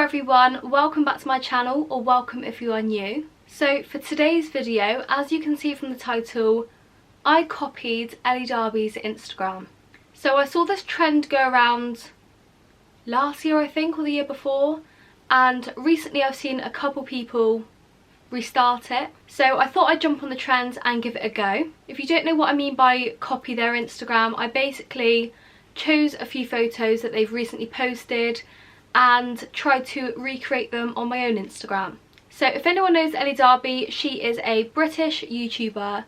everyone, welcome back to my channel, or welcome if you are new. So for today's video, as you can see from the title, I copied Darby'S Instagram. So I saw this trend go around last year I think, or the year before, and recently I've seen a couple people restart it. So I thought I'd jump on the trend and give it a go. If you don't know what I mean by copy their Instagram, I basically chose a few photos that they've recently posted and tried to recreate them on my own Instagram. So if anyone knows Elle Darby, she is a British YouTuber,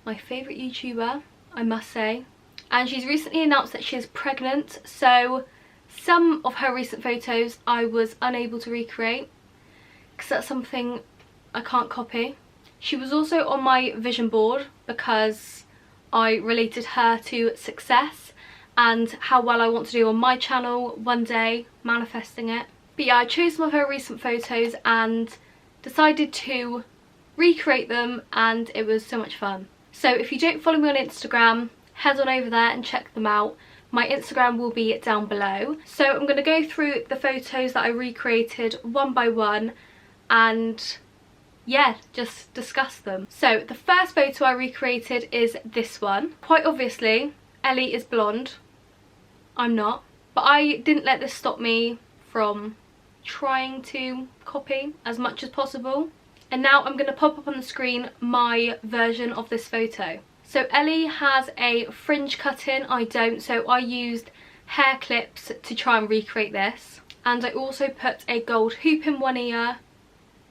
my favourite YouTuber, I must say. And she's recently announced that she is pregnant, so some of her recent photos I was unable to recreate because that's something I can't copy. She was also on my vision board because I related her to success and how well I want to do on my channel one day, manifesting it. But yeah, I chose some of her recent photos and decided to recreate them, and it was so much fun. So if you don't follow me on Instagram, head on over there and check them out. My Instagram will be down below. So I'm going to go through the photos that I recreated one by one and yeah, just discuss them. So the first photo I recreated is this one. Quite obviously, Ellie is blonde. I'm not. But I didn't let this stop me from trying to copy as much as possible. And now I'm going to pop up on the screen my version of this photo. So Ellie has a fringe cut-in, I don't, so I used hair clips to try and recreate this. And I also put a gold hoop in one ear.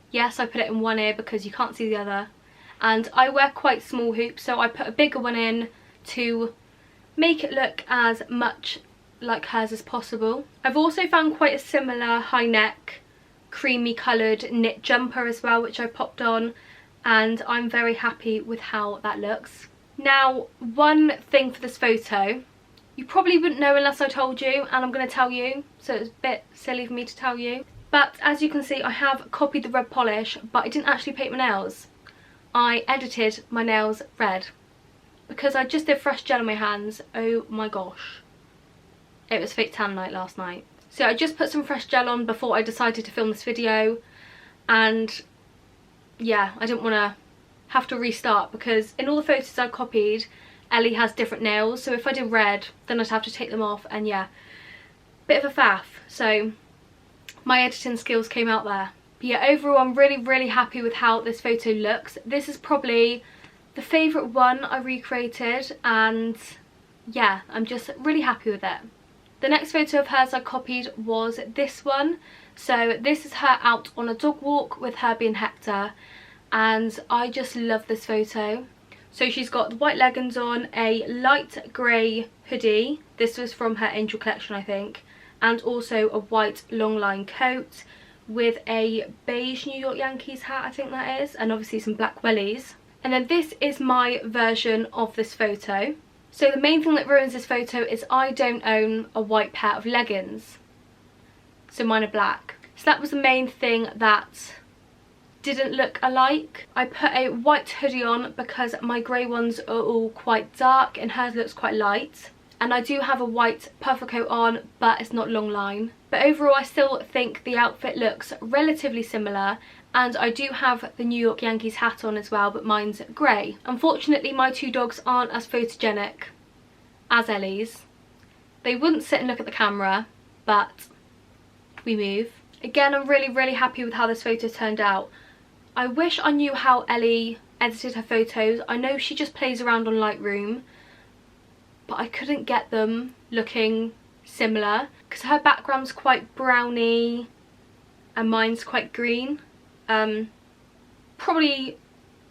Yes, I put it in one ear because you can't see the other. And I wear quite small hoops, so I put a bigger one in to make it look as much like hers as possible. I've also found quite a similar high neck, creamy coloured knit jumper as well, which I popped on, and I'm very happy with how that looks. Now, one thing for this photo, you probably wouldn't know unless I told you, and I'm going to tell you, so it's a bit silly for me to tell you. But as you can see, I have copied the red polish, but I didn't actually paint my nails. I edited my nails red because I just did fresh gel on my hands. Oh my gosh. It was fake tan night last night. So I just put some fresh gel on before I decided to film this video, and yeah, I didn't want to have to restart because in all the photos I copied, Ellie has different nails, so if I did red then I'd have to take them off, and yeah, bit of a faff. So my editing skills came out there. But yeah, overall I'm really happy with how this photo looks. This is probably the favourite one I recreated, and yeah, I'm just really happy with it. The next photo of hers I copied was this one. So this is her out on a dog walk with her being Hector, and I just love this photo. So she's got the white leggings on, a light grey hoodie, this was from her Angel collection I think, and also a white long line coat with a beige New York Yankees hat I think that is, and obviously some black wellies. And then this is my version of this photo. So the main thing that ruins this photo is I don't own a white pair of leggings. So mine are black. So that was the main thing that didn't look alike. I put a white hoodie on because my grey ones are all quite dark and hers looks quite light. And I do have a white puffer coat on, but it's not long line. But overall I still think the outfit looks relatively similar, and I do have the New York Yankees hat on as well, but mine's grey. Unfortunately my two dogs aren't as photogenic as Ellie's. They wouldn't sit and look at the camera, but we move. Again, I'm really happy with how this photo turned out. I wish I knew how Ellie edited her photos. I know she just plays around on Lightroom, but I couldn't get them looking similar because her background's quite browny and mine's quite green. Probably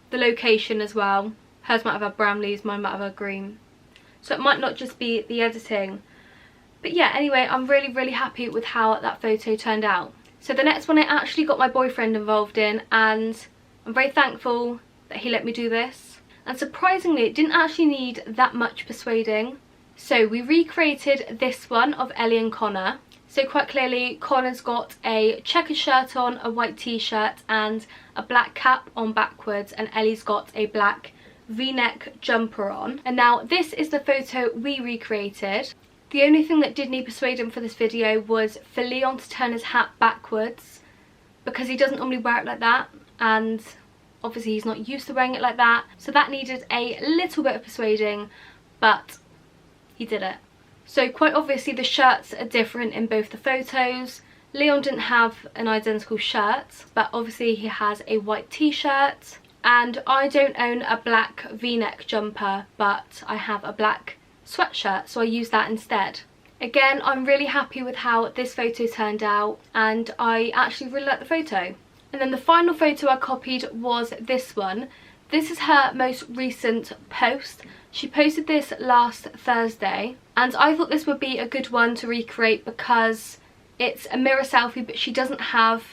the location as well. Hers might have had brown leaves, mine might have had green. So it might not just be the editing. But yeah, anyway, I'm really happy with how that photo turned out. So the next one I actually got my boyfriend involved in, and I'm very thankful that he let me do this. And surprisingly, it didn't actually need that much persuading. So we recreated this one of Ellie and Connor. So quite clearly, Connor's got a checkered shirt on, a white t-shirt and a black cap on backwards, and Ellie's got a black V-neck jumper on. And now this is the photo we recreated. The only thing that did need persuading for this video was for Leon to turn his hat backwards, because he doesn't normally wear it like that, and obviously he's not used to wearing it like that, so that needed a little bit of persuading, but he did it. So quite obviously the shirts are different in both the photos. Leon didn't have an identical shirt, but obviously he has a white t-shirt, and I don't own a black v-neck jumper, but I have a black sweatshirt, so I use that instead. Again, I'm really happy with how this photo turned out, and I actually really like the photo. And then the final photo I copied was this one. This is her most recent post. She posted this last Thursday, and I thought this would be a good one to recreate because it's a mirror selfie, but she doesn't have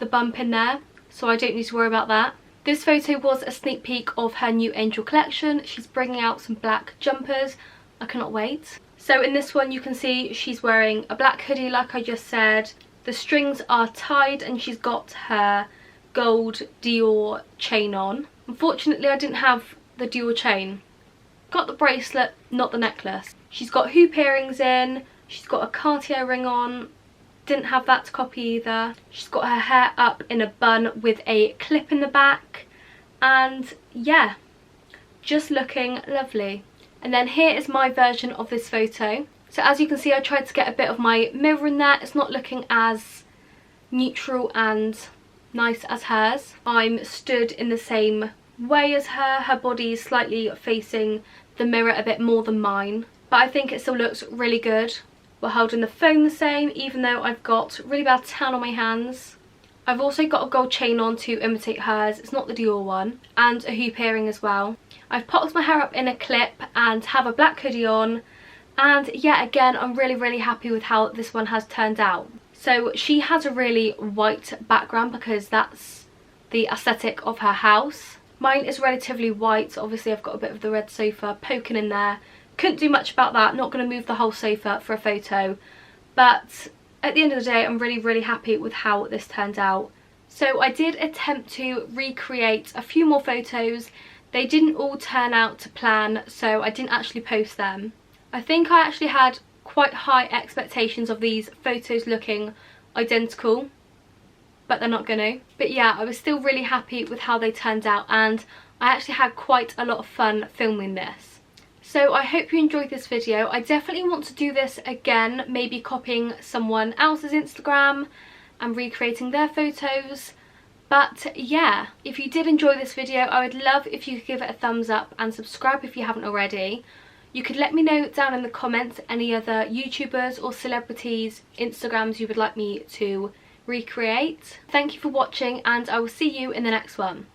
the bump in there, so I don't need to worry about that. This photo was a sneak peek of her new Angel collection. She's bringing out some black jumpers. I cannot wait. So in this one you can see she's wearing a black hoodie like I just said. The strings are tied and she's got her gold Dior chain on. Unfortunately I didn't have the Dior chain. Got the bracelet, not the necklace. She's got hoop earrings in. She's got a Cartier ring on. Didn't have that to copy either. She's got her hair up in a bun with a clip in the back, and yeah, just looking lovely. And then here is my version of this photo. So as you can see, I tried to get a bit of my mirror in there. It's not looking as neutral and nice as hers. I'm stood in the same way as her. Her body is slightly facing the mirror a bit more than mine, but I think it still looks really good. We're holding the phone the same, even though I've got really bad tan on my hands. I've also got a gold chain on to imitate hers. It's not the Dior one. And a hoop earring as well. I've popped my hair up in a clip and have a black hoodie on. And yeah, again, I'm really happy with how this one has turned out. So she has a really white background because that's the aesthetic of her house. Mine is relatively white. Obviously I've got a bit of the red sofa poking in there. Couldn't do much about that, not going to move the whole sofa for a photo, but at the end of the day I'm really happy with how this turned out. So I did attempt to recreate a few more photos. They didn't all turn out to plan, so I didn't actually post them. I think I actually had quite high expectations of these photos looking identical, but they're not going to. But yeah, I was still really happy with how they turned out, and I actually had quite a lot of fun filming this. So I hope you enjoyed this video. I definitely want to do this again, maybe copying someone else's Instagram and recreating their photos. But yeah, if you did enjoy this video, I would love if you could give it a thumbs up and subscribe if you haven't already. You could let me know down in the comments any other YouTubers or celebrities' Instagrams you would like me to recreate. Thank you for watching, and I will see you in the next one.